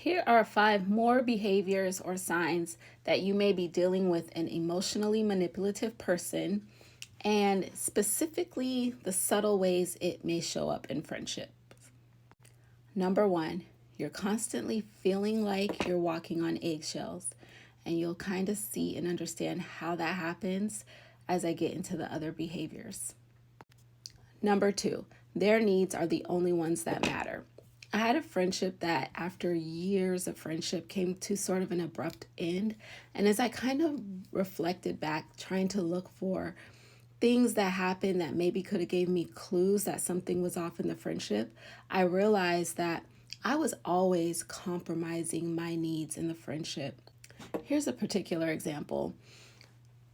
Here are 5 more behaviors or signs that you may be dealing with an emotionally manipulative person, and specifically the subtle ways it may show up in friendship. Number 1, you're constantly feeling like you're walking on eggshells, and you'll kind of see and understand how that happens as I get into the other behaviors. Number 2, their needs are the only ones that matter. I had a friendship that, after years of friendship, came to sort of an abrupt end. And as I kind of reflected back, trying to look for things that happened that maybe could have gave me clues that something was off in the friendship, I realized that I was always compromising my needs in the friendship. Here's a particular example.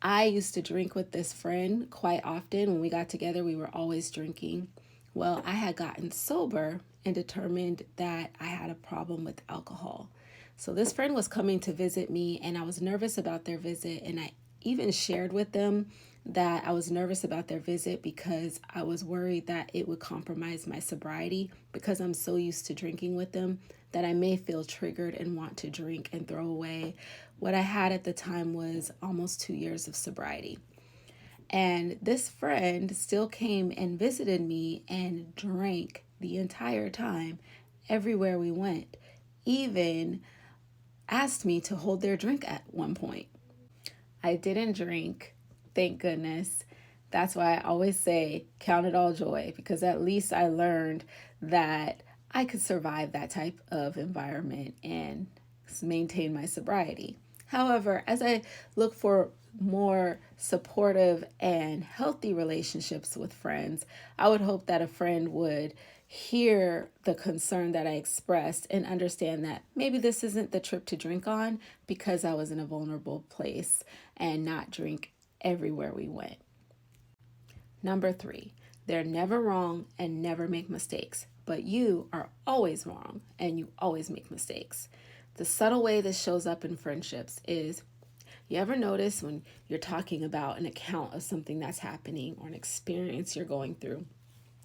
I used to drink with this friend quite often. When we got together, we were always drinking. Well, I had gotten sober and determined that I had a problem with alcohol. So this friend was coming to visit me, and I was nervous about their visit. And I even shared with them that I was nervous about their visit because I was worried that it would compromise my sobriety, because I'm so used to drinking with them that I may feel triggered and want to drink and throw away what I had at the time was almost 2 years of sobriety. And this friend still came and visited me and drank the entire time everywhere we went, even asked me to hold their drink at one point. I didn't drink, thank goodness. That's why I always say count it all joy, because at least I learned that I could survive that type of environment and maintain my sobriety. However, as I look for more supportive and healthy relationships with friends, I would hope that a friend would hear the concern that I expressed and understand that maybe this isn't the trip to drink on, because I was in a vulnerable place, and not drink everywhere we went. Number 3, they're never wrong and never make mistakes, but you are always wrong and you always make mistakes. The subtle way this shows up in friendships is, you ever notice when you're talking about an account of something that's happening or an experience you're going through,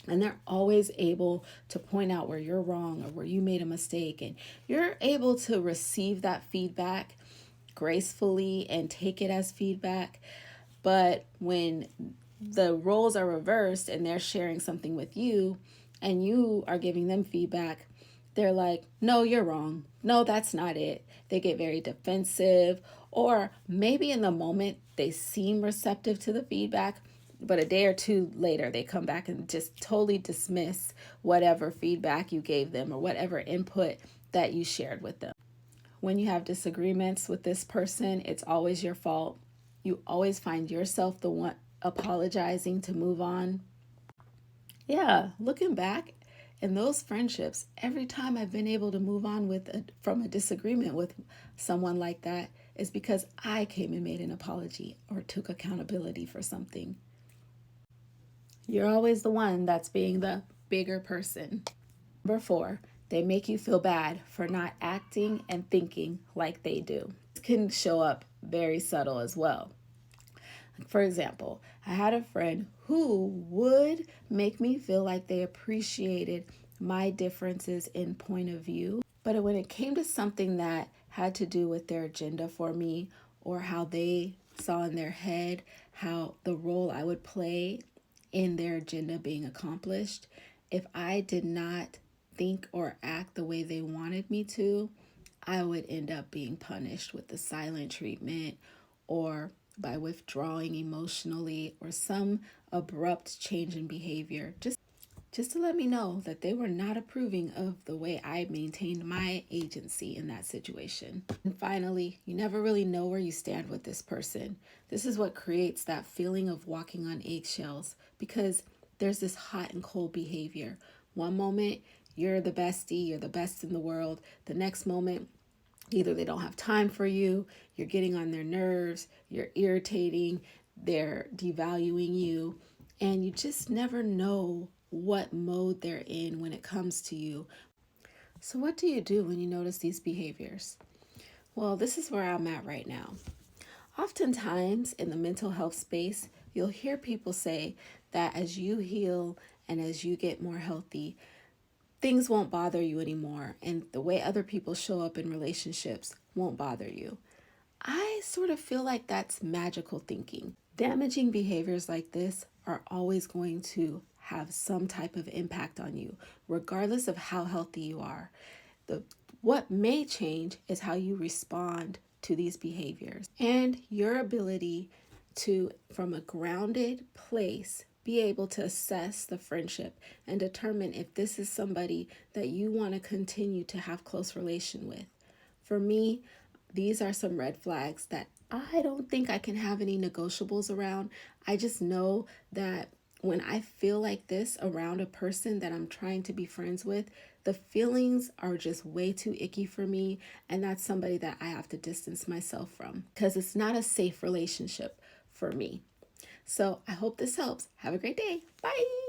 and they're always able to point out where you're wrong or where you made a mistake, and you're able to receive that feedback gracefully and take it as feedback. But when the roles are reversed and they're sharing something with you and you are giving them feedback, they're like, no, you're wrong. No, that's not it. They get very defensive, or maybe in the moment they seem receptive to the feedback, but a day or two later they come back and just totally dismiss whatever feedback you gave them or whatever input that you shared with them. When you have disagreements with this person, it's always your fault. You always find yourself the one apologizing to move on. Yeah, looking back in those friendships, every time I've been able to move on from a disagreement with someone like that is because I came and made an apology or took accountability for something. You're always the one that's being the bigger person. Number 4, they make you feel bad for not acting and thinking like they do. This can show up very subtle as well. For example, I had a friend who would make me feel like they appreciated my differences in point of view. But when it came to something that had to do with their agenda for me, or how they saw in their head how the role I would play in their agenda being accomplished, if I did not think or act the way they wanted me to, I would end up being punished with the silent treatment, or by withdrawing emotionally, or some abrupt change in behavior, just to let me know that they were not approving of the way I maintained my agency in that situation. And finally, you never really know where you stand with this person. This is what creates that feeling of walking on eggshells, because there's this hot and cold behavior. One moment, you're the bestie, you're the best in the world. The next moment, either they don't have time for you, you're getting on their nerves, you're irritating, they're devaluing you, and you just never know what mode they're in when it comes to you. So what do you do when you notice these behaviors? Well, this is where I'm at right now. Oftentimes in the mental health space, you'll hear people say that as you heal and as you get more healthy, things won't bother you anymore, and the way other people show up in relationships won't bother you. I sort of feel like that's magical thinking. Damaging behaviors like this are always going to have some type of impact on you, regardless of how healthy you are. The what may change is how you respond to these behaviors and your ability to, from a grounded place, be able to assess the friendship and determine if this is somebody that you want to continue to have close relation with. For me, these are some red flags that I don't think I can have any negotiables around. I just know that when I feel like this around a person that I'm trying to be friends with, the feelings are just way too icky for me. And that's somebody that I have to distance myself from because it's not a safe relationship for me. So I hope this helps. Have a great day. Bye.